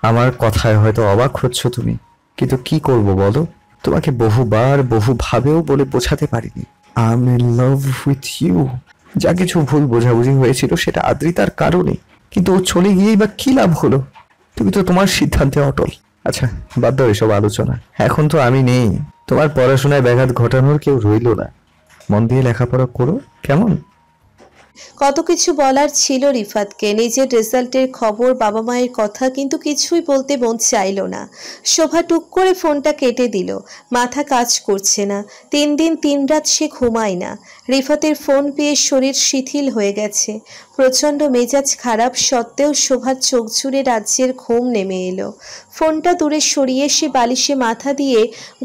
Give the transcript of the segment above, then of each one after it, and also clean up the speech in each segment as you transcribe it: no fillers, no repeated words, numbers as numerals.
আমার কথায় হয়তো অবাক হচ্ছ তুমি, কিন্তু কি করব বলো? তোমাকে বহুবার বহুভাবেও বলে বোঝাতে পারিনি। I am in love with you. যা কিছু ভুল বোঝাবুঝি হয়েছিল সেটা আদ্রিতার কারণে, কিন্তু ও চলে গিয়েই বা কি লাভ হলো? তুমি তো তোমার সিদ্ধান্তে অটল। আচ্ছা, বাদ দাও এসব আলোচনা। এখন তো আমি নেই, তোমার পড়াশোনায় ব্যাঘাত ঘটানোর কেউ রইল না। মন দিয়ে লেখাপড়া করো, কেমন? কত কিছু বলার ছিল রিফাতকে, নিজের রেজাল্টের খবর, বাবা মায়ের কথা, কিন্তু কিছুই বলতে মন চাইল না। শোভা টুক করে ফোনটা কেটে দিল। মাথা কাজ করছে না, 3 দিন 3 রাত সে ঘুমায় না। রিফাতের ফোন পেয়ে শরীর শিথিল হয়ে গেছে। প্রচণ্ড মেজাজ খারাপ সত্ত্বেও শোভার চোখ জুড়ে রাজ্যের ঘুম নেমে এলো। ফোনটা দূরে সরিয়ে সে বালিশে মাথা দিয়ে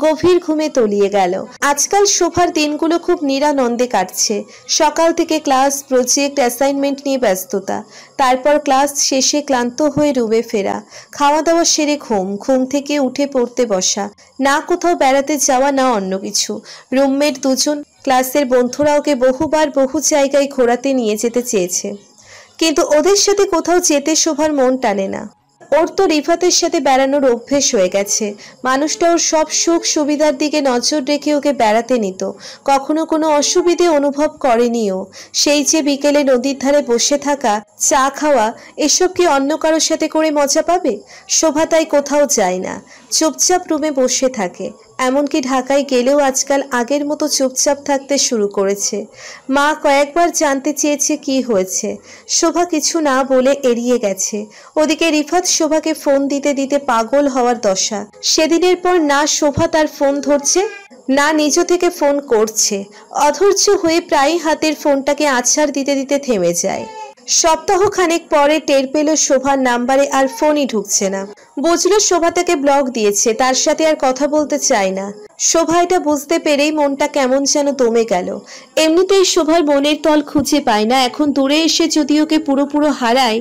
গভীর ঘুমে তলিয়ে গেল। আজকাল শোভার দিনগুলো খুব নিরানন্দে কাটছে। সকাল থেকে ক্লাস, প্রজেক্ট, অ্যাসাইনমেন্ট নিয়ে ব্যস্ততা, তারপর ক্লাস শেষে ক্লান্ত হয়ে রুমে ফেরা, খাওয়া দাওয়া সেরে ঘুম, ঘুম থেকে উঠে পড়তে বসা, না কোথাও বেড়াতে যাওয়া না অন্য কিছু। রুমমেট দুজন, ক্লাসের বন্ধুরা ওকে বহুবার বহু জায়গায় ঘোরাতে নিয়ে যেতে চেয়েছে, কিন্তু ওদের সাথে কোথাও যেতে শোভার মন টানে না। ওর তো রিফাতের সাথে বেড়ানোর অভ্যেস হয়ে গেছে। মানুষটা ওর সব সুখ সুবিধার দিকে নজর রেখে ওকে বেড়াতে নিত, কখনো কোনো অসুবিধে অনুভব করেনিও। সেই যে বিকেলে নদীর ধারে বসে থাকা, চা খাওয়া, এসব কি অন্য কারোর সাথে করে মজা পাবে? শোভা তাই কোথাও যায় না, চুপচাপ রুমে বসে থাকে। এমনকি ঢাকায় গেলেও আজকাল আগের মতো চুপচাপ থাকতে শুরু করেছে। মা কয়েকবার জানতে চেয়েছে কি হয়েছে, শোভা কিছু না বলে এড়িয়ে গেছে। ওদিকে রিফাত শোভাকে ফোন দিতে দিতে পাগল হওয়ার দশা। সেদিনের পর না শোভা তার ফোন ধরছে, না নিজ থেকে ফোন করছে। অধৈর্য হয়ে প্রায়ই হাতের ফোনটাকে আছাড় দিতে দিতে থেমে যায়। সপ্তাহ খানেক পরে টের পেল শোভার নাম্বারে আর ফোনই ঢুকছে না। বুঝলো শোভা তাকে ব্লক দিয়েছে, তার সাথে আর কথা বলতে চায় না। শোভা এটা বুঝতে পেরেই মনটা কেমন যেন দমে গেল। এমনিতেই শোভার মনের তল খুঁজে পায় না, এখন দূরে এসে যদি ওকে পুরো হারায়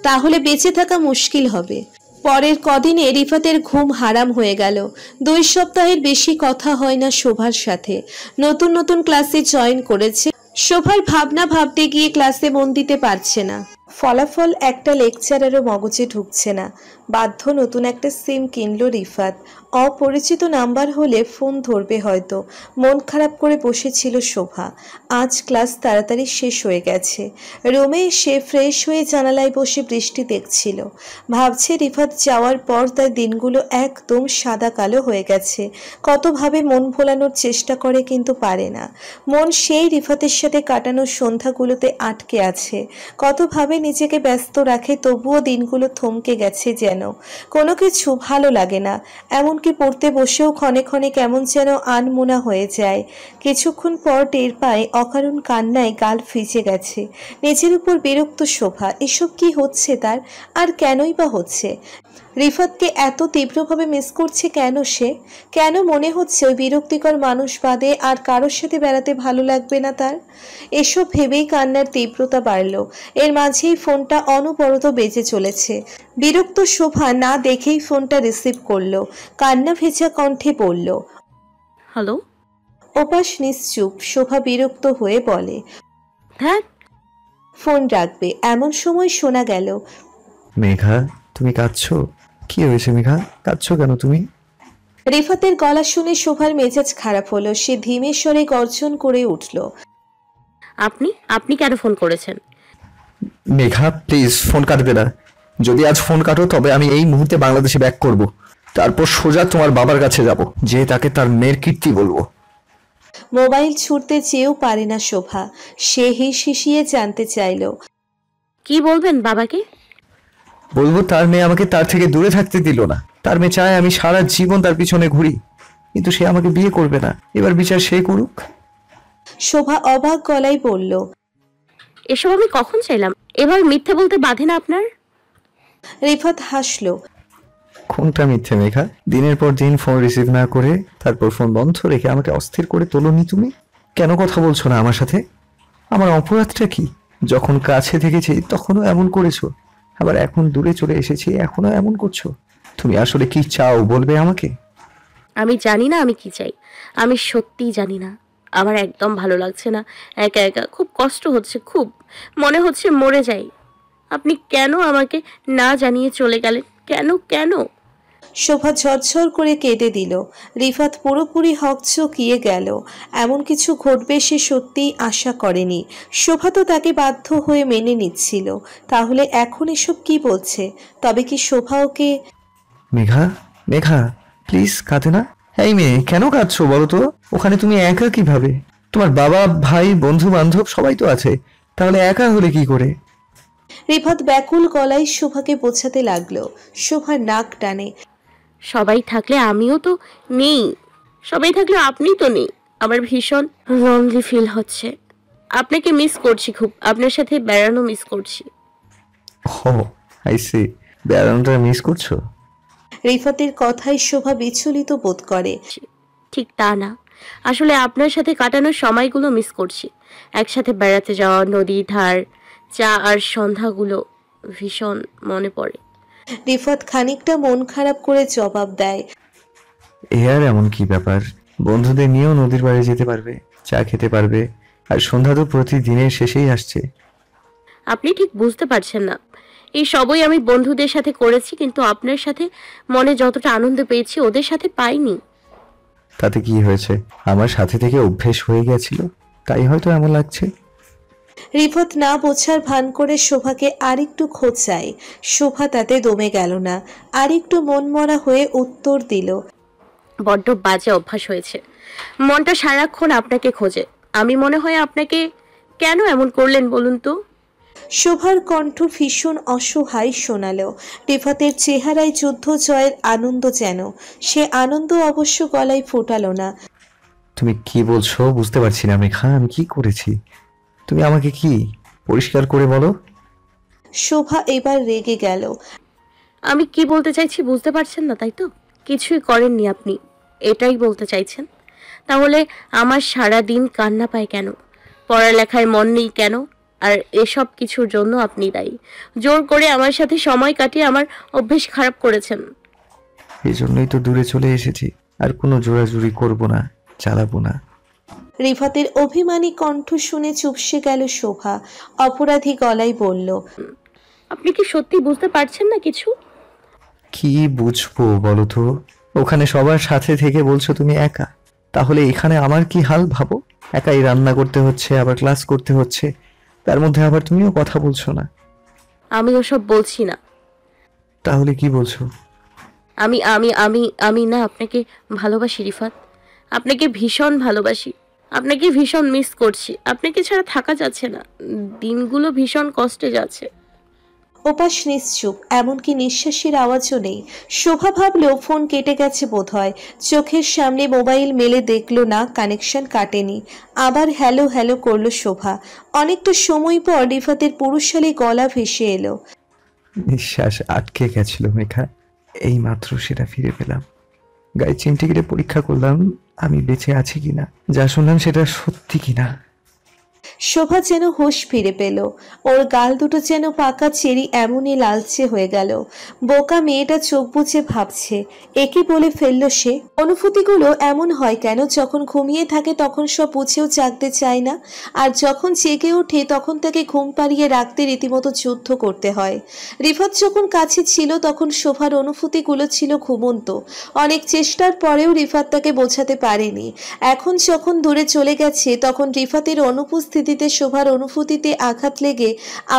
তাহলে বেঁচে থাকা মুশকিল হবে। পরের কদিনে রিফাতের ঘুম হারাম হয়ে গেল। 2 সপ্তাহের বেশি কথা হয় না শোভার সাথে। নতুন নতুন ক্লাসে জয়েন করেছে। শোভার ভাবনা ভাবতে গিয়ে ক্লাসে মন দিতে পারছে না। ফলাফল একটা লেকচারেরও মগজে ঢুকছে না। বাধ্য নতুন একটা সিম কিনলো রিফাত। অপরিচিত নাম্বার হলে ফোন ধরবে হয়তো। মন খারাপ করে বসেছিল শোভা। আজ ক্লাস তাড়াতাড়ি শেষ হয়ে গেছে। রুমে এসে ফ্রেশ হয়ে জানালায় বসে বৃষ্টি দেখছিল। ভাবছে রিফাত যাওয়ার পর তার দিনগুলো একদম সাদা কালো হয়ে গেছে। কতভাবে মন ভোলানোর চেষ্টা করে কিন্তু পারে না। মন সেই রিফাতের সাথে কাটানো সন্ধ্যাগুলোতে আটকে আছে। কতভাবে নিজেকে ব্যস্ত রাখে, তবুও দিনগুলো থমকে গেছে যেন। কোনো কিছু ভালো লাগে না, এমনকি পড়তে বসেও ক্ষণে ক্ষণে কেমন যেন আনমোনা হয়ে যায়। কিছুক্ষণ পর টের পায় অকারণ কান্নায় গাল ভিজে গেছে। নিজের উপর বিরক্ত শোভা। এসব কি হচ্ছে তার, আর কেনই বা হচ্ছে? রিফাতকে এত তীব্রভাবে মিস করছে কেন সে? কেন মনে হচ্ছে ওই বিরক্তিকর মানুষ বাদে আর কারোর সাথে বেড়াতে ভালো লাগবে না তার? এসব ভেবেই কান্নার তীব্রতা বাড়ল। এর মাঝেই ফোনটা অনবরত বেজে চলেছে। বিরক্ত শোভা না দেখেই ফোনটা রিসিভ করলো। কান্না ভেজা কণ্ঠে বলল, হ্যালো। ওপাশ নিশ্চুপ। শোভা বিরক্ত হয়ে বলে, হ্যাঁ। ফোন রাখবে। এমন সময় শোনা গেল, মেঘা, তুমি কাঁদছো? কি হয়েছে মেঘা, কাঁদছো কেন তুমি? রিফাতের গলা শুনে শোভার মেজাজ খারাপ হলো। সে ধীমে স্বরে গর্জন করে উঠল, আপনি আপনি কেন ফোন করেছেন? মেঘা প্লিজ ফোন কাটবে না। যদি আজ ফোন কাটো তবে আমি এই মুহূর্তে বাংলাদেশে ব্যাক করব, তারপর সোজা তোমার বাবার কাছে যাব, যে তাকে তার মেয়ের কীর্তি বলবো। মোবাইল ছুটতে চেয়েও পারে না শোভা। সে হিসিয়ে জানতে চাইল, কি বলবেন বাবাকে? বলবো তার মেয়ে আমাকে তার থেকে দূরে থাকতে দিল না। তার মেয়ে চায় আমি সারা জীবন তার পিছনে ঘুরি, কিন্তু সে আমাকে বিয়ে করবে না। এবার বিচার সে করুক। শোভা অবাক গলায় বলল, এসব আমি কখন চাইলাম? এবার মিথ্যে বলতে বাধে না আপনার? রিফাত হাসল, কোনটা মিথ্যে মেঘা? দিনের পর দিন ফোন রিসিভ না করে তারপর ফোন বন্ধ রেখে আমাকে অস্থির করে তোলোনি তুমি। কেন কথা বলছো না আমার সাথে? আমার অপরাধটা কি? যখন কাছে থেকেছি তখনও এমন করেছো, আবার এখন দূরে চলে এসেছি এখনো এমন করছো। তুমি আসলে কি চাও বলবে আমাকে? আমি জানি না আমি কি চাই। আমি সত্যিই জানি না। আমার একদম ভালো লাগছে না। একা একা খুব কষ্ট হচ্ছে, খুব মনে হচ্ছে মরে যাই। আপনি কেন আমাকে না জানিয়ে চলে গেলেন? কেন কেন? শোভা ঝরঝর করে কেঁদে দিল। রিফাত পুরোপুরি হকচকিয়ে গেল। এমন কিছু ঘটবে সে সত্যিই আশা করেনি। শোভা তো তাকে বাধ্য হয়ে মেনে নিচ্ছিল, তাহলে এখন এসব কি বলছে? তবে কি শোভা ওকে... মেঘা, মেঘা, প্লিজ কাঁদে না। এই মেয়ে, কেন কাঁদছো বলো তো? ওখানে তুমি একা কিভাবে? তোমার বাবা, ভাই, বন্ধু বান্ধব সবাই তো আছে, তাহলে একা হলে কি করে? রিফাত ব্যাকুল গলায় শোভাকে বোঝাতে লাগলো। শোভার নাক টানে। সবাই থাকলে আমিও তো নেই, সবাই থাকলে আপনি তো নেই। আমার ভীষণ লনলি ফিল হচ্ছে। আপনাকে মিস করছি খুব, আপনার সাথে বেড়ানো মিস করছি। ও, আই সি, বেড়ানোটা মিস করছো? রিফাতের কথায় শোভা বিচলিত বোধ করে। ঠিক তা না, আসলে আপনার সাথে কাটানোর সময়গুলো মিস করছি। একসাথে বেড়াতে যাওয়া, নদীর ধার, চা আর সন্ধ্যাগুলো ভীষণ মনে পড়ে। রিফাত খানিকটা মন খারাপ করে জবাব দেয়। এ আর এমন কি ব্যাপার? বন্ধুদের নিয়েও নদীর পাড়ে যেতে পারবে, চা খেতে পারবে, আর সন্ধ্যা তো প্রতিদিনের শেষেই আসছে। আপনি ঠিক বুঝতে পারছেন না। এই সবই আমি বন্ধুদের সাথে করেছি, কিন্তু আপনার সাথে মনে যতটা আনন্দ পেয়েছি ওদের সাথে পাইনি। তাতে কি হয়েছে? আমার সাথে থেকে অভ্যেস হয়ে গেছিল, তাই হয়তো এমন লাগছে। রিফাত না বোঝার ভান করে শোভাকে আরেকটু খোঁচায়। শোভা তাতে দমে গেল না, আরেকটু মনমরা হয়ে উত্তর দিল। বড্ড বাজে অভ্যাস হয়েছে, মনটা সারাক্ষণ আপনাকে খোঁজে। আমি মনে হয় আপনাকে... কেন এমন করলেন বলুন তো? শোভার কণ্ঠ ভীষণ অসহায় শোনালো। রিফাতের চেহারায় যুদ্ধ জয়ের আনন্দ যেন। সে আনন্দ অবশ্য গলায় ফোটালো না। তুমি কি বলছো বুঝতে পারছি না মেঘা, আমি কি করেছি? তুমি আমাকে কি পরিষ্কার করে বলো। শোভা এবার রেগে গেল। আমি কি বলতে চাইছি বুঝতে পারছেন না, তাই তো? কিছুই করেননি আপনি, এটাই বলতে চাইছেন? তাহলে আমার সারা দিন কান্না পায় কেন? পড়ালেখায় মন নেই কেন? আর এসব কিছুর জন্য আপনি দায়ী। জোর করে আমার সাথে সময় কাটিয়ে আমার অভ্যেস খারাপ করেছেন। এই জন্যই তো দূরে চলে এসেছি, আর কোনো জোরাজুরি করব না, চালাবো না। রিফাতের অভিমানী কণ্ঠ শুনে চুপসে গেল শোভা। অপরাধী গলায় বলল। আপনি কি সত্যি বুঝতে পারছেন না কিছু? কি বুঝবো বলো তো? ওখানে সবার সাথে থেকে বলছো তুমি একা, তাহলে এখানে আমার কি হাল ভাবো। একাই রান্না করতে হচ্ছে, আবার ক্লাস করতে হচ্ছে, তার মধ্যে আবার তুমিও কথা বলছো না। আমি ওসব বলছি না। তাহলে কি বলছো? আমি আমি আমি আমি না আপনাকে ভালোবাসি রিফাত, আপনাকে ভীষণ ভালোবাসি, আপনাকে ভীষণ মিস করছি। আপনাকে ছাড়া থাকা যাচ্ছে না, দিনগুলো ভীষণ কষ্টে যাচ্ছে। ওপাশ নিশ্চুপ, এমনকি নিঃশ্বাসের আওয়াজও নেই। শোভা ভাবল ফোন কেটে গেছে বোধহয়। চোখের সামনে মোবাইল মেলে দেখলো না, কানেকশন কাটেনি। আবার হ্যালো হ্যালো করলো শোভা। অনেকটা সময় পর রিফাতের পুরুষালী গলা ভেসে এলো। নিঃশ্বাস আটকে গেছিল মেঘা, এই মাত্র সেটা ফিরে পেলাম। গায়ে চিমটি কেটে পরীক্ষা করলাম আমি বেঁচে আছি কিনা, যা শুনলাম সেটা সত্যি কিনা। শোভা যেন হুঁশ ফিরে পেল। ওর গাল দুটো যেন পাকা চেরি এমনই লালচে হয়ে গেল। বোকা মেয়েটা চোখ বুজে ভাবছে, একে বলে ফেললো সে। অনুভূতিগুলো এমন হয় কেন? যখন ঘুমিয়ে থাকে তখন সব বুঝেও জাগতে চায় না, আর যখন জেগে ওঠে তখন তাকে ঘুম পাড়িয়ে রাখতে রীতিমতো যুদ্ধ করতে হয়। রিফাত যখন কাছে ছিল তখন শোভার অনুভূতিগুলো ছিল ঘুমন্ত। অনেক চেষ্টার পরেও রিফাত তাকে বোঝাতে পারেনি। এখন যখন দূরে চলে গেছে তখন রিফাতের অনুপস্থিতিতে শোভার অনুভূতিতে আঘাত লেগে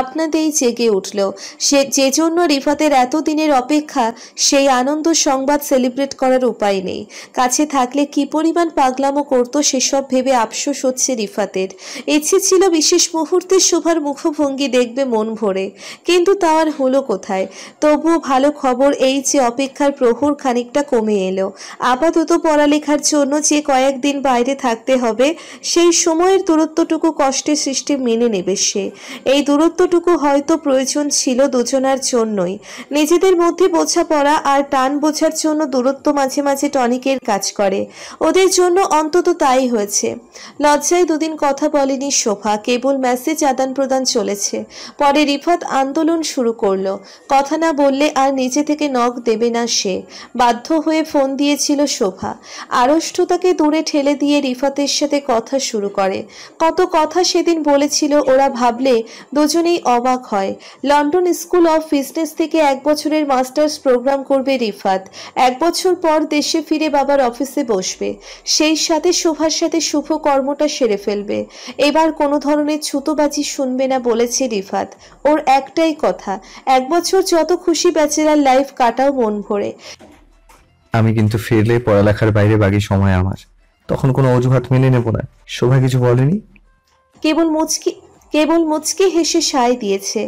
আপনাতেই জেগে উঠল। সে যে জন্য রিফাতের এতদিনের অপেক্ষা, সেই আনন্দ সংবাদ সেলিব্রেট করার উপায় নেই। কাছে থাকলে কি পরিমাণ পাগলামো করতো সেসব ভেবে আফসোস হচ্ছে রিফাতের। ইচ্ছে ছিল বিশেষ মুহূর্তে শোভার মুখভঙ্গি দেখবে মন ভরে, কিন্তু তা আর হলো কোথায়। তবুও ভালো খবর এই যে অপেক্ষার প্রহর খানিকটা কমে এলো। আপাতত পড়ালেখার জন্য যে কয়েকদিন বাইরে থাকতে হবে, সেই সময়ের দূরত্বটুকু কষ্টের সৃষ্টি মেনে নেবে সে। এই দূরত্বটুকু হয়তো প্রয়োজন ছিল দুজনার জন্যই। নিজেদের মধ্যে বোঝাপড়া আর টান বোঝার জন্য দূরত্ব মাঝে মাঝে টনিকের কাজ করে। ওদের জন্য অন্তত তাই হয়েছে। লজ্জায় দুদিন কথা বলেনি শোভা, কেবল মেসেজ আদান প্রদান চলেছে। পরে রিফাত আন্দোলন শুরু করলো, কথা না বললে আর নিজে থেকে নখ দেবে না সে। বাধ্য হয়ে ফোন দিয়েছিল শোভা। আড়ষ্টতাকে দূরে ঠেলে দিয়ে রিফাতের সাথে কথা শুরু করে। কত কথা কথা সেদিন বলেছিল ওরা ভাবলে দুজনেই অবাক হয়। লন্ডন স্কুল অফ বিজনেস থেকে 1 বছরের মাস্টার্স প্রোগ্রাম করবে রিফাত। 1 বছর পর দেশে ফিরে বাবার অফিসে বসবে, সেই সাথে শোভার সাথে শুভ কর্মটা সেরে ফেলবে। এবার কোনো ধরনের ছুতোবাজি শুনবে না বলেছে রিফাত। ওর একটাই কথা, 1 বছর যত খুশি ব্যাচেলার লাইফ কাটাও মন ভরে। আমি কিন্তু ফিরলে পড়ালেখার বাইরে বাকি সময় আমার, তখন কোনো অজুহাত মেনে নেব না। শোভা কিছু বলেনি? কেবল মুচকি হেসে সায় দিয়েছে।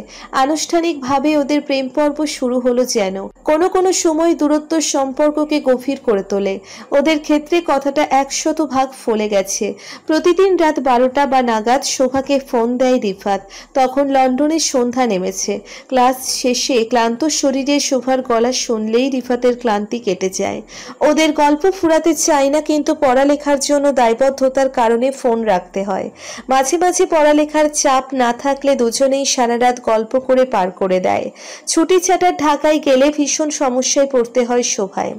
আনুষ্ঠানিকভাবে ওদের প্রেম পর্ব শুরু হলো যেন। কোনো সময় দূরত্ব সম্পর্ককে গভীর করে তোলে। ওদের ক্ষেত্রে কথাটা 100% ফলে গেছে। প্রতিদিন রাত 12টা বা নাগাদ শোভাকে ফোন দেয় রিফাত। তখন লন্ডনের সন্ধ্যা নেমেছে। ক্লাস শেষে ক্লান্ত শরীরে শোভার গলা শুনলেই রিফাতের ক্লান্তি কেটে যায়। ওদের গল্প ফুরাতে চায় না, কিন্তু পড়ালেখার জন্য দায়বদ্ধতার কারণে ফোন রাখতে হয়। মাঝে মাঝে পড়ালেখার চাপ না থাকলে দুজনেই সারা রাত গল্প করে পার করে দেয়। ছুটি ছাটার ঢাকায় গেলে ভীষণ সমস্যায় পড়তে হয় শোভায়।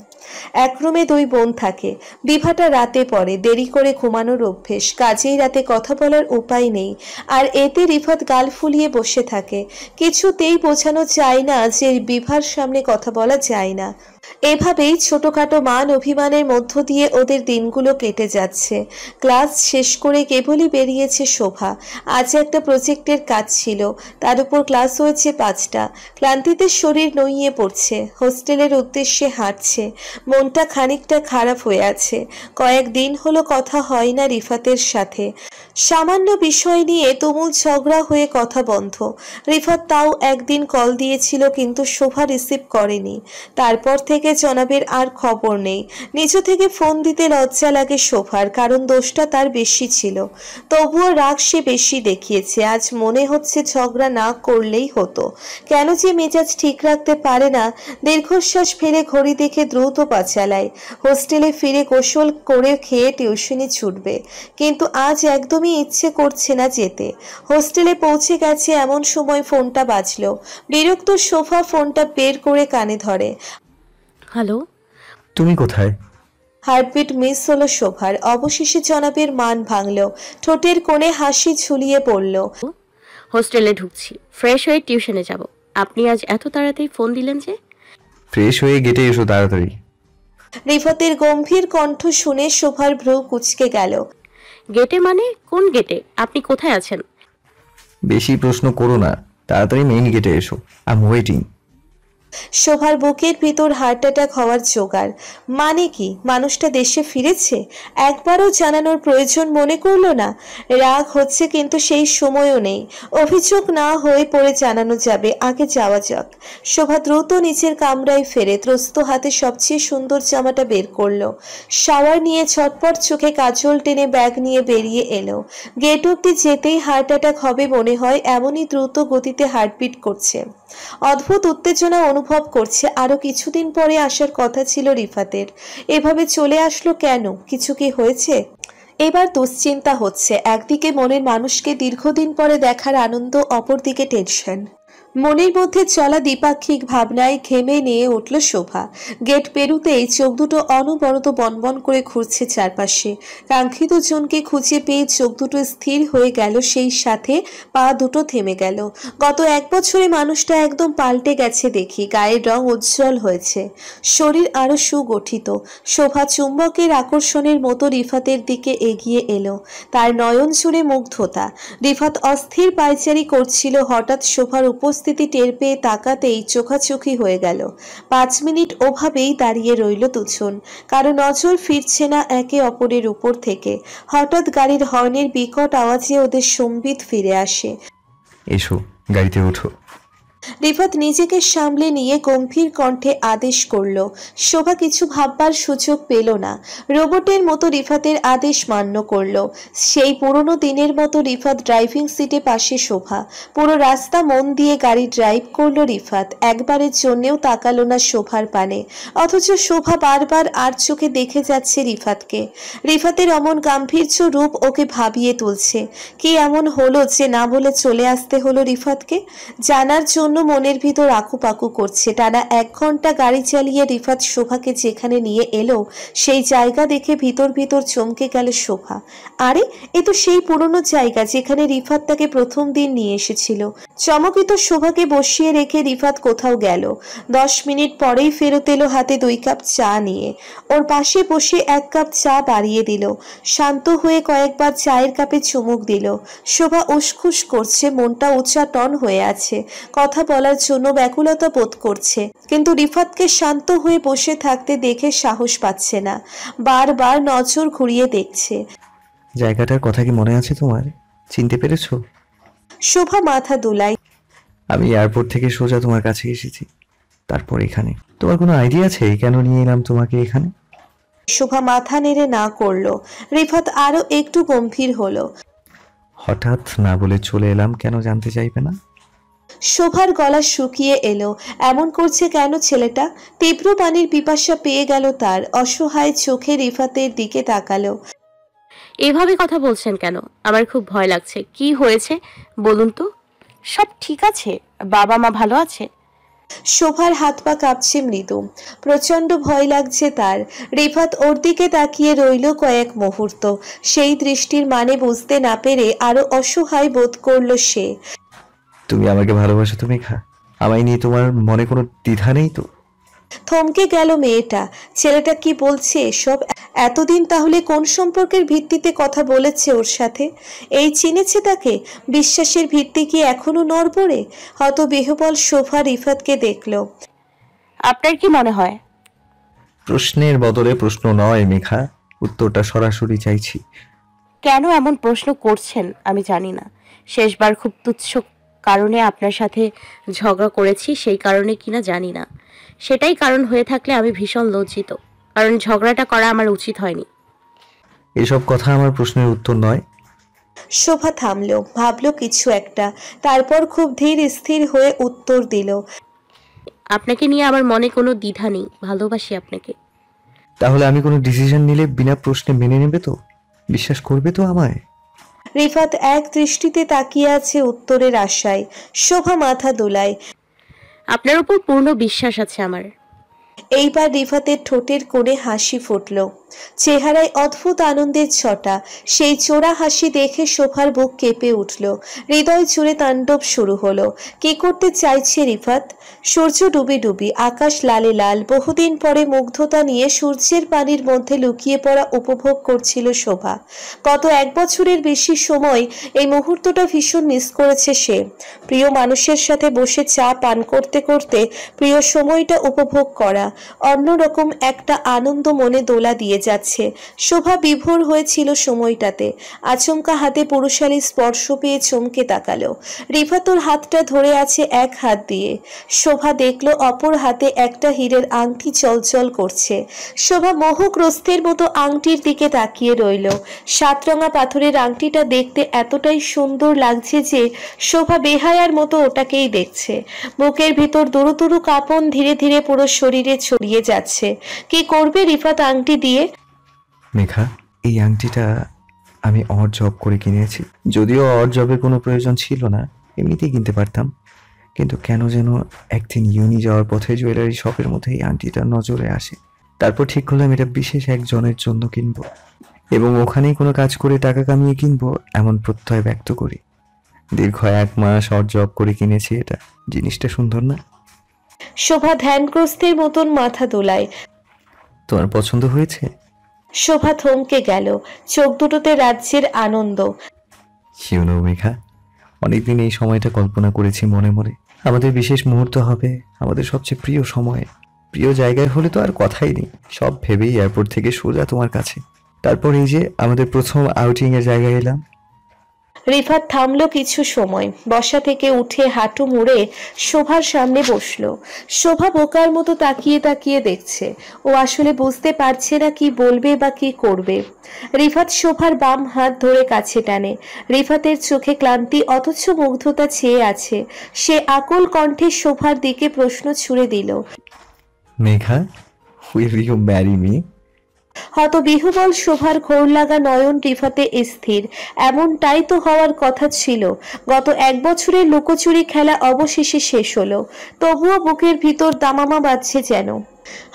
এক রুমে 2 বোন থাকে। বিভাটা রাতে পড়ে, দেরি করে ঘুমানোর অভ্যেস, কাজেই রাতে কথা বলার উপায় নেই। আর এতে রিফাত গাল ফুলিয়ে বসে থাকে। কিছুতেই বোঝানো যায় না যে বিভার সামনে কথা বলা যায় না। এভাবেই ছোটখাটো মান অভিমানের মধ্য দিয়ে ওদের দিনগুলো কেটে যাচ্ছে। ক্লাস শেষ করে কেবলই বেরিয়েছে শোভা। আজ একটা প্রজেক্টের কাজ ছিল, তার উপর ক্লাস হয়েছে 5টা। ক্লান্তিতে শরীর নুইয়ে পড়ছে। হোস্টেলের উদ্দেশ্যে হাঁটছে। মনটা খানিকটা খারাপ হয়ে আছে। কয়েকদিন হলো কথা হয় না রিফাতের সাথে। সামান্য বিষয় নিয়ে তুমুল ঝগড়া হয়ে কথা বন্ধ। রিফাত তাও একদিন কল দিয়েছিল, কিন্তু শোভা রিসিভ করেনি। তারপর থেকে জনাবের আর খবর নেই। নিজ থেকে ফোন দিতে লজ্জা লাগে শোভার, কারণ দোষটা তার বেশি ছিল। তবুও রাগ সে বেশি দেখিয়েছে। আজ মনে হচ্ছে ঝগড়া না করলেই হতো। কেন যে মেজাজ ঠিক রাখতে পারে না। দীর্ঘশ্বাস ফেলে ঘড়ি দেখে দ্রুত পা চালায়। হোস্টেলে ফিরে গোসল করে খেয়ে টিউশনি ছুটবে, কিন্তু আজ একদমই ইচ্ছে করছে না যেতে। হোস্টেলে পৌঁছে গেছে এমন সময় ফোনটা বাজলো। বিরক্ত শোভা ফোনটা বের করে কানে ধরে। হ্যালো, তুমি কোথায়? হার্টবিট মিস হলো শোভার। অবশেষে জনাবের মান ভাঙল। ঠোঁটের কোণে হাসি ঝুলিয়ে পড়ল। হোস্টেলে ঢুকছি, ফ্রেশ হয়ে টিউশনে যাব। আপনি আজ এত তাড়াতাড়ি ফোন দিলেন যে? ফ্রেশ হয়ে গেটে এসো তাড়াতাড়ি। রিফাতের গম্ভীর কণ্ঠ শুনে শোভার ভ্রু কুঁচকে গেল। গেটে মানে? কোন গেটে? আপনি কোথায় আছেন? বেশি প্রশ্ন করো না, তাড়াতাড়ি মেইন গেটে এসো। I am waiting. শোভার বুকের ভিতর হার্ট অ্যাটাক হওয়ার জোগাড়। মানে কি মানুষটা দেশে ফিরেছে? একবারও জানানোর প্রয়োজন মনে করলো না। রাগ হচ্ছে, কিন্তু সেই সময়ও নেই। অভিযোগ না হয়ে পরে জানানো যাবে, আগে যাওয়া যাক। শোভা দ্রুত নিচের কামরায় ফেরে ত্রস্ত হাতে সবচেয়ে সুন্দর জামাটা বের করলো। শাওয়ার নিয়ে ছটপট চোখে কাজল টেনে ব্যাগ নিয়ে বেরিয়ে এলো। গেট অব্দি যেতেই হার্ট অ্যাটাক হবে মনে হয়, এমনই দ্রুত গতিতে হার্টবিট করছে। অদ্ভুত উত্তেজনা অনুভব করছে। আরো কিছুদিন পরে আসার কথা ছিল রিফাতের। এভাবে চলে আসলো কেন? কিছু কি হয়েছে? এবার দুশ্চিন্তা হচ্ছে। একদিকে মনের মানুষকে দীর্ঘদিন পরে দেখার আনন্দ, অপরদিকে টেনশন। মনের মধ্যে চলা দ্বিপাক্ষিক ভাবনায় ঘেমে নিয়ে উঠল শোভা। গেট পেরুতেই চোখ দুটো অনবরত বনবন করে ঘুরছে চারপাশে। কাঙ্ক্ষিত জনকে খুঁজে পেয়ে চোখ দুটো স্থির হয়ে গেল, সেই সাথে পা দুটো থেমে গেল। গত 1 বছরে মানুষটা একদম পাল্টে গেছে দেখি। গায়ের রং উজ্জ্বল হয়েছে, শরীর আরো সুগঠিত। শোভা চুম্বকের আকর্ষণের মতো রিফাতের দিকে এগিয়ে এলো। তার নয়ন জুড়ে মুগ্ধতা। রিফাত অস্থির পায়চারি করছিল। হঠাৎ শোভার উপস্থিতি টের পেয়ে তাকাতেই চোখাচোখি হয়ে গেল। 5 মিনিট ওভাবেই দাঁড়িয়ে রইল দুজন। কারো নজর ফিরছে না একে অপরের উপর থেকে। হঠাৎ গাড়ির হর্নের বিকট আওয়াজে ওদের সম্বিত ফিরে আসে। এসো, গাড়িতে ওঠো। রিফাত নিজেকে সামলে নিয়ে গম্ভীর কণ্ঠে আদেশ করলো। শোভা কিছু ভাববার সুযোগ পেল না। রোবটের মতো রিফাতের আদেশ মান্য করলো। সেই পুরনো দিনের মতো রিফাত ড্রাইভিং সিটে, পাশে শোভা। পুরো রাস্তা মন দিয়ে গাড়ি ড্রাইভ করলো রিফাত। একবারের জন্যেও তাকালো না শোভার পানে। অথচ শোভা বারবার আর চোখে দেখে যাচ্ছে রিফাতকে। রিফাতের অমন গাম্ভীর্য রূপ ওকে ভাবিয়ে তুলছে। কি এমন হলো যে না বলে চলে আসতে হলো রিফাতকে? জানার জন্য এখনো মনের ভিতর আকুপাকু করছে। টানা 1 ঘন্টা গাড়ি চালিয়ে রিফাত শোভাকে যেখানে নিয়ে এলো সেই জায়গা দেখে ভিতর ভিতর চমকে গেল শোভা। আরে এ তো সেই পুরনো জায়গা যেখানে রিফাত তাকে প্রথম দিন নিয়ে এসেছিল। চমকিত শোভাকে বসিয়ে রেখে রিফাত কোথাও গেল। 10 মিনিট পরেই ফেরত এলো হাতে 2 কাপ চা নিয়ে। ওর পাশে বসে 1 কাপ চা বাড়িয়ে দিল। শান্ত হয়ে কয়েকবার চায়ের কাপে চুমুক দিল। শোভা উসখুস করছে, মনটা উচ্চাটন হয়ে আছে, কথা বলার জন্য ব্যাকুলতা বোধ করছে, কিন্তু রিফাতকে শান্ত হয়ে বসে থাকতে দেখে সাহস পাচ্ছে না। বারবার নজর ঘুরিয়ে দেখছে। জায়গাটার কথা কি মনে আছে তোমার? চিনতে পেরেছো? শোভা মাথা দুলাই। আমি এয়ারপোর্ট থেকে সোজা তোমার কাছে এসেছি, তারপর এখানে। তোমার কোনো আইডিয়া আছে কেন নিয়ে এলাম তোমাকে এখানে? শোভা মাথা নেড়ে না করলো। রিফাত আরো একটু গম্ভীর হলো। হঠাৎ না বলে চলে এলাম কেন জানতে চাইবে না? শোভার গলা শুকিয়ে এলো। এমন করছে কেন ছেলেটা? তীব্র পানির পিপাসা পেয়ে গেল তার। অসহায় চোখে রিফাতের দিকে তাকালো। এভাবে কথা বলছেন কেন? আমার খুব ভয় লাগছে। কি হয়েছে বলুন তো? সব ঠিক আছে? বাবা মা ভালো আছে? শোভার হাত পা কাঁপছে মৃদু। প্রচন্ড ভয় লাগছে তার। রিফাত ওর দিকে তাকিয়ে রইল কয়েক মুহূর্ত। সেই দৃষ্টির মানে বুঝতে না পেরে আরো অসহায় বোধ করলো সে। তুমি আমাকে ভালোবাসো তো মেঘা? আমায় নিয়ে তোমার মনে কোনো দ্বিধা নেই তো? থমকে গেল মেয়েটা। ছেলেটা কি বলছে এসব? এতদিন তাহলে কোন সম্পর্কের ভিত্তিতে কথা বলেছে ওর সাথে? এই চিনেছে তাকে? বিশ্বাসের ভিত্তি কি এখনো নড়বড়ে? হতবিহ্বল শোভা রিফাতকে দেখলো। আপনার কি মনে হয়? প্রশ্নের বদলে প্রশ্ন নয় মেঘা, উত্তরটা সরাসরি চাইছি। কেন এমন প্রশ্ন করছেন আমি জানি না। শেষবার খুব তুচ্ছ কারণে আপনার সাথে ঝগড়া করেছি, সেই কারণে কিনা জানি না। সেটাই কারণ হয়ে থাকলে আমি ভীষণ লজ্জিত, কারণ ঝগড়াটা করা আমার উচিত হয়নি। এসব কথা আমার প্রশ্নের উত্তর নয়। শোভা থামলো, ভাবলো কিছু একটা, তারপর খুব ধীর স্থির হয়ে উত্তর দিল। আপনাকে নিয়ে আমার মনে কোনো দ্বিধা নেই, ভালোবাসি আপনাকে। তাহলে আমি কোনো ডিসিশন নিলে বিনা প্রশ্নে মেনে নেবে তো? বিশ্বাস করবে তো আমায়? রিফাত এক দৃষ্টিতে তাকিয়ে আছে উত্তরের আশায়। শোভা মাথা দোলায়। আপনার উপর পূর্ণ বিশ্বাস আছে আমার। এইবার রিফাতের ঠোঁটের কোণে হাসি ফুটল, চেহারায় অদ্ভুত আনন্দের ছটা। সেই চোরা হাসি দেখে শোভার বুক কেঁপে উঠল, হৃদয় জুড়ে তাণ্ডব শুরু হলো। কি করতে চাইছে রিফাত? সূর্য ডুবি ডুবি, আকাশ লালে লাল। বহুদিন পরে মুগ্ধতা নিয়ে সূর্যের পানির মধ্যে লুকিয়ে পড়া উপভোগ করছিল শোভা। গত 1 বছরের বেশি সময় এই মুহূর্তটা ভীষণ মিস করেছে সে। প্রিয় মানুষের সাথে বসে চা পান করতে করতে প্রিয় সময়টা উপভোগ করা অন্যরকম একটা আনন্দ মনে দোলা দিয়ে যাচ্ছে। শোভা বিভোর হয়েছিল সময়টাতে। আচমকা হাতে পুরুষালী স্পর্শ পেয়ে চমকে তাকালো। রিফাতুর হাতটা ধরে আছে এক হাত দিয়ে। শোভা দেখলো অপর হাতে একটা হীরের আংটি চলচল করছে। শোভা মোহগ্রস্তের মতো আংটির দিকে তাকিয়ে রইল। 7 রঙা পাথরের আংটিটা দেখতে এতটাই সুন্দর লাগছে যে শোভা বেহায়ার মতো ওটাকেই দেখছে। বুকের ভিতর দুরু দুরু কাঁপন ধীরে ধীরে পুরো শরীরে ছড়িয়ে যাচ্ছে। কি করবে রিফাত আংটি দিয়ে? মেঘা, এই আংটিটা আমি অড জব করে কিনেছি। যদিও অড জবের কোনো প্রয়োজন ছিল না, এমনিতেই কিনতে পারতাম, কিন্তু কেন যেন একদিন ইউনি যাওয়ার পথে জুয়েলারি শপের মধ্যে এই আংটিটা নজরে আসে। তারপর ঠিক করলাম এটা বিশেষ একজনের জন্য কিনবো, এবং ওখানেই কোনো কাজ করে টাকা কামিয়ে কিনবো এমন প্রত্যয় ব্যক্ত করি। দীর্ঘ 1 মাস অড জব করে কিনেছি এটা। জিনিসটা সুন্দর না? শোভা ধ্যানগ্রস্তের মতন মাথা দোলায়। তোমার পছন্দ হয়েছে? শোভা থমকে গেল, চোখ দুটোতে রাজ্যের আনন্দ। মেঘা, অনেকদিন এই সময়টা কল্পনা করেছি মনে মনে। আমাদের বিশেষ মুহূর্ত হবে, আমাদের সবচেয়ে প্রিয় সময়। প্রিয় জায়গায় হলে তো আর কথাই নেই। সব ভেবেই এয়ারপোর্ট থেকে সোজা তোমার কাছে। তারপর এই যে আমাদের প্রথম আউটিং এর জায়গায় এলাম। রিফাত থামলো কিছু সময়, বসা থেকে উঠে হাঁটু মুড়ে শোভার সামনে বসলো। শোভা বোকার মতো তাকিয়ে তাকিয়ে দেখছে। ও আসলে বুঝতে পারছে না কি বলবে বা কি করবে। রিফাত শোভার বাম হাত ধরে কাছে টানে। রিফাতের চোখে ক্লান্তি অথচ মুগ্ধতা চেয়ে আছে। সে আকুল কণ্ঠে শোভার দিকে প্রশ্ন ছুড়ে দিল। Megha, will you marry me? হতবিহ্বল শোভার ঘোর লাগা নয়ন রিফাতে স্থির। এমনটাই তো হওয়ার কথা ছিল। গত 1 বছরের লুকোচুরি খেলা অবশেষে শেষ হলো। তবুও বুকের ভিতর দামামা বাজছে যেন।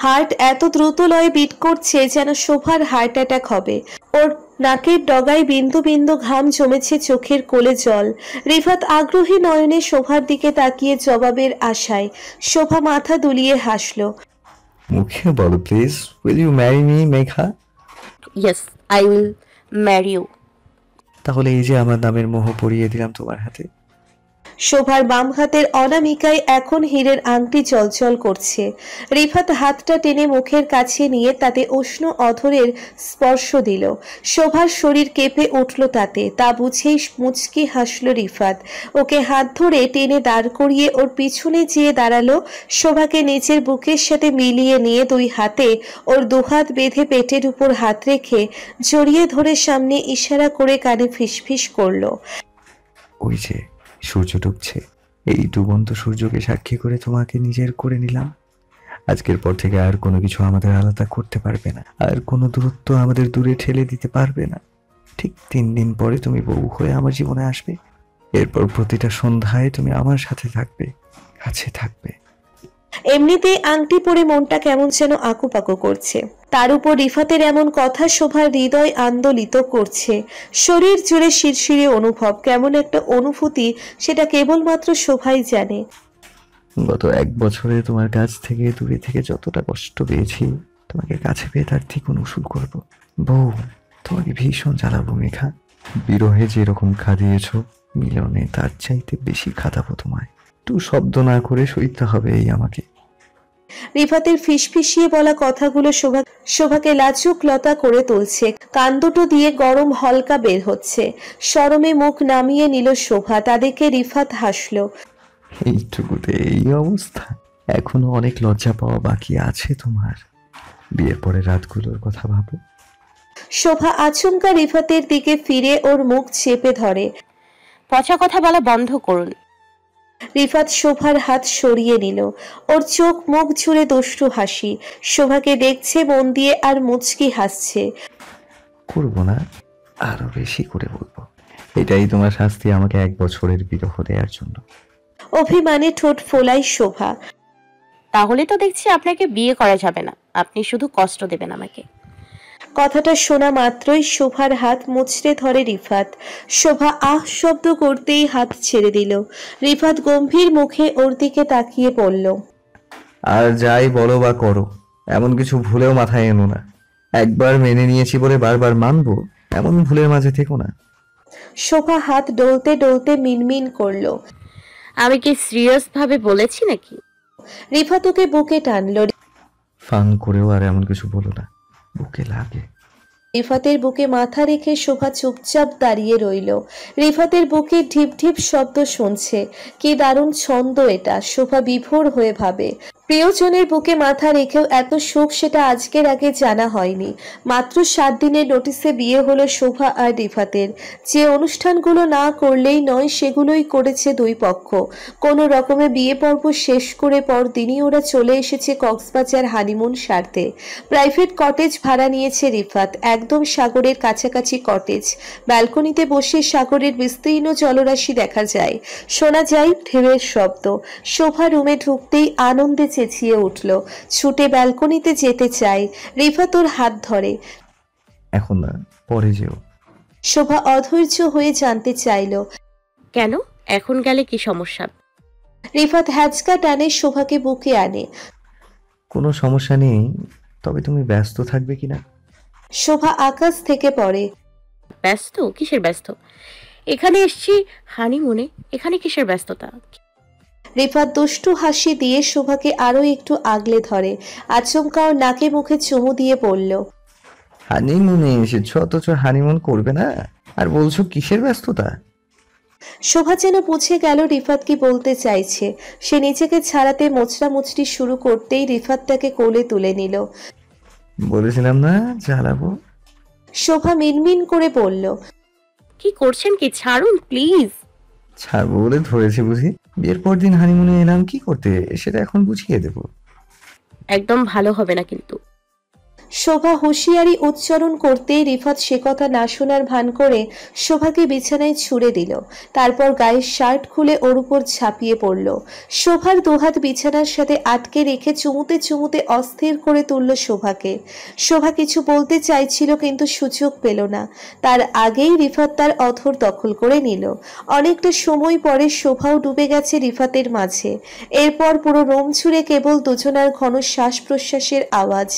হার্ট এত দ্রুত লয়ে বিট করছে যেন শোভার হার্ট অ্যাটাক হবে। ওর নাকের ডগায় বিন্দু বিন্দু ঘাম জমেছে, চোখের কোলে জল। রিফাত আগ্রহী নয়নে শোভার দিকে তাকিয়ে জবাবের আশায়। শোভা মাথা দুলিয়ে হাসলো। মুখে বলো please, will you marry me Megha? Yes, I will marry you. তাহলে এই যে আমার নামের মোহ পরিয়ে দিলাম তোমার হাতে। শোভার বাম হাতের অনামিকায় এখন হীরের আংটি চলচল করছে। রিফাত হাতটা টেনে মুখের কাছে নিয়ে তাতে উষ্ণ অধরের স্পর্শ দিল। শোভার শরীর কেঁপে উঠল তাতে। তা বুঝেই মুচকি হাসল রিফাত। ওকে হাত ধরে টেনে দাঁড় করিয়ে ওর পিছনে যেয়ে দাঁড়ালো। শোভাকে নিজের বুকের সাথে মিলিয়ে নিয়ে 2 হাতে ওর 2 হাত বেঁধে পেটের উপর হাত রেখে জড়িয়ে ধরে সামনে ইশারা করে কানে ফিসফিস করলো। ওই যে সূর্য ডুবছে, এই ডুবন্ত সূর্যকে সাক্ষী করে তোমাকে নিজের করে নিলাম। আজকের পর থেকে আর কোনো কিছু আমাদের আলাদা করতে পারবে না, আর কোনো দূরত্ব আমাদের দূরে ঠেলে দিতে পারবে না। ঠিক 3 দিন পরে তুমি বউ হয়ে আমার জীবনে আসবে। এরপর প্রতিটা সন্ধ্যায় তুমি আমার সাথে থাকবে, কাছে থাকবে। এমনিতেই আংটি পরে মনটা কেমন যেন আকুপাকু করছে। তার উপর রিফাতের এমন কথা শোভার হৃদয় আন্দোলিত করছে। শরীর জুড়ে শিরশিরে অনুভব, কেমন একটা অনুভূতি, সেটা কেবলমাত্র শোভাই জানে। গত 1 বছরে তোমার কাছ থেকে দূরে থেকে যতটা কষ্ট পেয়েছি, তোমাকে কাছে পেয়ে তার দ্বিগুণ উসুল করবো। বউ, তোমাকে ভীষণ জ্বালাবো মেঘা। বিরহে যেরকম খাদিয়েছ, মিলনে তার চাইতে বেশি খাদাবো তোমায়। একটু শব্দ না করে সইতে হবে এই আমাকে। রিফাতের ফিসফিসিয়ে বলা কথাগুলো শোভাকে লাজুক লতা করে তুলছে। কান দুটো দিয়ে গরম হলকা বের হচ্ছে। শরমে মুখ নামিয়ে নিল শোভা। তাদেরকে রিফাত হাসলো। এইটুকুতে এই অবস্থা? এখনো অনেক লজ্জা পাওয়া বাকি আছে তোমার। বিয়ের পরে রাতগুলোর কথা ভাবো। শোভা আচমকা রিফাতের দিকে ফিরে ওর মুখ চেপে ধরে। পচা কথা বলা বন্ধ করুন। রিফাত শোভার হাত সরিয়ে নিল। ওর চোখ মুখ জুড়ে দুষ্টু হাসি। শোভাকে দেখছে মন দিয়ে আর মুচকি হাসছে। করবো না, আরো বেশি করে বলবো। এটাই তোমার শাস্তি আমাকে 1 বছরের বিরহ দেওয়ার জন্য। অভিমানে ঠোঁট ফোলাই শোভা। তাহলে তো দেখছি আপনাকে বিয়ে করা যাবে না, আপনি শুধু কষ্ট দেবেন আমাকে। কথাটা শোনা মাত্রই শোভার হাত মুচড়ে ধরে রিফাত। শোভা আহ শব্দ করতেই হাত ছেড়ে দিল। রিফাত গম্ভীর মুখে ওর দিকে তাকিয়ে পড়ল। আর যাই বলো বা করো, এমন কিছু ভুলেও মাথায় এনো না। একবার মেনে নিয়েছি বলে বারবার মানবো, এমন ভুলের মাঝে থেকো না। শোভা হাত ডলতে ডলতে মিনমিন করল। আমি কি সিরিয়াস ভাবে বলেছি নাকি? রিফাত ওকে বুকে টানল। ফান করেও আর এমন কিছু বলো না, বুকে লাগে। রিফাতের বুকে মাথা রেখে শোভা চুপচাপ দাঁড়িয়ে রইল। রিফাতের বুকে ঢিপ ঢিপ শব্দ শুনছে। কি দারুণ ছন্দ এটা, শোভা বিভোর হয়ে ভাবে। প্রিয়জনের বুকে মাথা রেখেও এত সুখ সেটা আজকের আগে জানা হয়নি। মাত্র 7 দিনের নোটিসে বিয়ে হলো শোভা আর রিফাতের। যে অনুষ্ঠানগুলো না করলেই নয় সেগুলোই করেছে 2 পক্ষ। কোনো রকমে বিয়ে পর্ব শেষ করে পরদিনই ওরা চলে এসেছে কক্সবাজার হানিমুন সারতে। প্রাইভেট কটেজ ভাড়া নিয়েছে রিফাত, একদম সাগরের কাছাকাছি কটেজ। ব্যালকনিতে বসে সাগরের বিস্তীর্ণ জলরাশি দেখা যায়, শোনা যায় ঢেউয়ের শব্দ। শোভা রুমে ঢুকতেই আনন্দে চেঁচিয়ে উঠল, ছুটে ব্যালকনিতে যেতে চায়। রিফাত ওর হাত ধরে। এখন না, পরে যেও। শোভা অধৈর্য হয়ে জানতে চাইল, কেন? এখন গেলে কি সমস্যা? রিফাত হ্যাচকা টানে শোভাকে বুকে আনে। কোনো সমস্যা নেই, তবে তুমি ব্যস্ত থাকবে কিনা। শোভা আকাশ থেকে পড়ে। ব্যস্ত? কিসের ব্যস্ত? এখানে এসছি হানিমুনে, এখানে কিসের ব্যস্ততা? রিফাত দুষ্টু হাসি দিয়ে শোভাকে আরো একটু আগলে ধরে। আচমকা ওর নাকে মুখে চুমু দিয়ে বলল, হানিমুনে এসেছো অথচ হানিমুন করবে না, আর বলছো কিসের ব্যস্ততা। শোভা যেন বুঝে গেল রিফাত কি বলতে চাইছে। সে নিজেকে ছাড়াতে মোচড়ামুচড়ি শুরু করতেই রিফাত তাকে কোলে তুলে নিল। বলেছিলাম না জ্বালাবো। শোভা মিনমিন করে বলল, কি করছেন কি? ছাড়ুন প্লিজ। ছাড়বো বলে ধরেছে বুঝি? বিয়ের পর দিন হানিমুনে এলাম কি করতে, সেটা এখন বুঝিয়ে দেবো। একদম ভালো হবে না কিন্তু। শোভা হুঁশিয়ারি উচ্চারণ করতেই রিফাত সে কথা না শোনার ভান করে শোভাকে বিছানায় ছুঁড়ে দিল। তারপর গায়ের শার্ট খুলে ওর উপর ঝাঁপিয়ে পড়ল। শোভার দুহাত বিছানার সাথে আটকে রেখে চুমুতে চুমুতে অস্থির করে তুলল শোভাকে। শোভা কিছু বলতে চাইছিল কিন্তু সুযোগ পেল না। তার আগেই রিফাত তার অধর দখল করে নিল। অনেকটা সময় পরে শোভাও ডুবে গেছে রিফাতের মাঝে। এরপর পুরো রুম জুড়ে কেবল দুজনার ঘন শ্বাস প্রশ্বাসের আওয়াজ।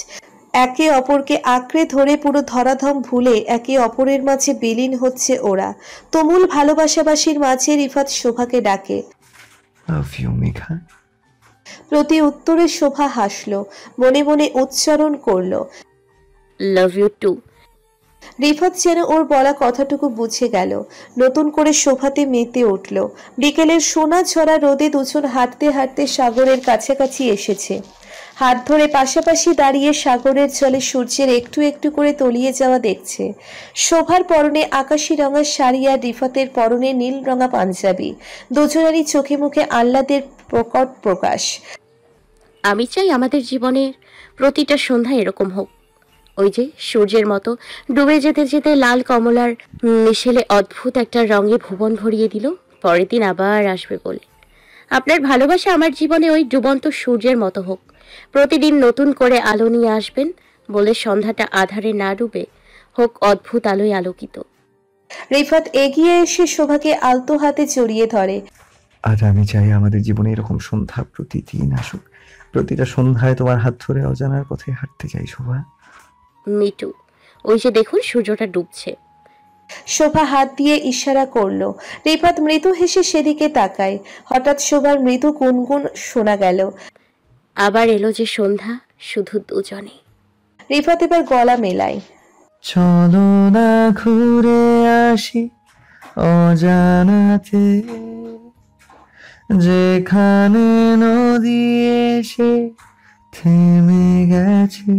একে অপরকে আঁকড়ে ধরে পুরো ধরাধম ভুলে একে অপরের মাঝে বিলীন হচ্ছে ওরা। তুমুল ভালোবাসাবাসীর মাঝে রিফাত শোভাকে ডাকে। Love you Megha. প্রতি উত্তরে শোভা হাসল, মনে মনে উচ্চারণ করল, লাভ ইউ টু। রিফাত যেন ওর বলা কথাটুকু বুঝে গেল। নতুন করে শোভাতে মেতে উঠল। বিকেলের সোনা ঝরা রোদে দুজন হাঁটতে হাঁটতে সাগরের কাছাকাছি এসেছে। হাত ধরে পাশাপাশি দাঁড়িয়ে সাগরের জলে সূর্যের একটু একটু করে তলিয়ে যাওয়া দেখছে। শোভার পরনে আকাশি রঙা শাড়ি আর রিফাতের পরনে নীল রঙা পাঞ্জাবি। দুজনেরই চোখে মুখে আহ্লাদের প্রকট প্রকাশ। আমি চাই আমাদের জীবনের প্রতিটা সন্ধ্যা এরকম হোক, ওই যে সূর্যের মতো ডুবে যেতে যেতে লাল কমলার মিশেলে অদ্ভুত একটা রঙে ভুবন ভরিয়ে দিল, পরের দিন আবার আসবে বলে। আপনার ভালোবাসা আমার জীবনে ওই ডুবন্ত সূর্যের মতো হোক, প্রতিদিন নতুন করে আলো নিয়ে আসবেন বলে সন্ধ্যাটা আধারে না ডুবে হোক অদ্ভুত আলোয় আলোকিত। রিফাত এগিয়ে এসে শোভাকে আলতো হাতে জড়িয়ে ধরে। আর আমি চাই আমাদের জীবনে এরকম সন্ধ্যা প্রতিদিন আসুক। প্রতিটা সন্ধ্যায় তোমার হাত ধরে অজানার পথে হাঁটতে চাই শোভা। মিটু, ওই যে দেখুন সূর্যটা ডুবছে। শোভা হাত দিয়ে ইশারা করলো। রিফাত মৃদু হেসে সেদিকে তাকায়। হঠাৎ শোভার মৃদু গুনগুন শোনা গেল। আবার এলো যে সন্ধ্যা, শুধু দুজনে। রিফাত এবার গলা মেলায়। চলো না ঘুরে আসি অজানাতে, যেখানে নদী এসে থেমে গেছে।